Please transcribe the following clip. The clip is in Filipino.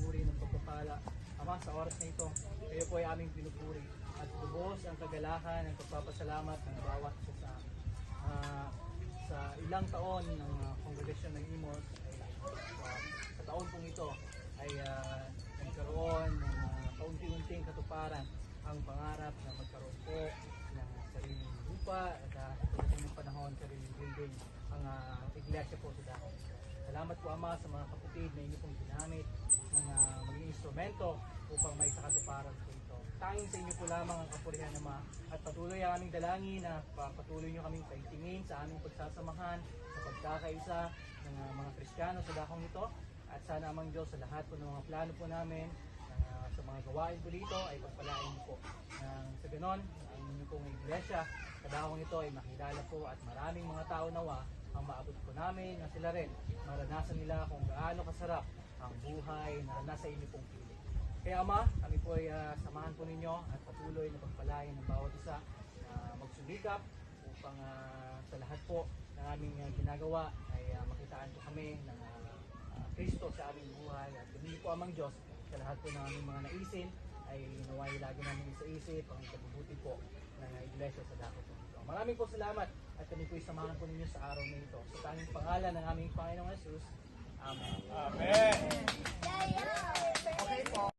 papuri, ng pagpapala. Ama, sa oras na ito, kayo po ay aming pinupuri at lubos ang kagalahan ng pagpapasalamat ng bawat isa sa amin. Sa ilang taon ng kongregasyon ng Imos, ay, sa taon pong ito, ay nagkaroon ng kaunti-unting katuparan ang pangarap na magkaroon po ng sariling lupa at sa ng panahon sariling building ang iglesia po sa dahon. Salamat po Ama sa mga kapatid na inyo pong ginamit ng maging instrumento upang may sakatuparan po ito. Tanging sa inyo po lamang ang kapurihan Ama at patuloy ang aming dalangin na patuloy nyo kaming paigtingin sa aming pagsasamahan sa pagkakaisa ng mga Kristiyano sa dakong ito at sana amang Diyos sa lahat po ng mga plano po namin sa mga gawain po dito ay pagpalain niyo po. Sa ganon, ang inyo pong iglesia, kadahong ito ay makilala po at maraming mga tao nawa ang maabot po namin na sila rin maranasan nila kung gaano kasarap ang buhay na nasa inyo pong piling. Kaya Ama, kami po ay samahan po ninyo at patuloy na pagpalain ng bawat isa na magsumikap upang sa lahat po ng aming ginagawa ay makitaan po kami ng Kristo sa aming buhay at hindi po amang Diyos sa lahat po ng aming mga naisin ay naway lagi namin isa-isip ang kabubuti po ng iglesia sa dako po ito. Maraming po salamat at kami po isamahan po ninyo sa araw na ito. Sa tanging pangalan ng aming Panginoong Jesus. Amen. Amen. Okay po.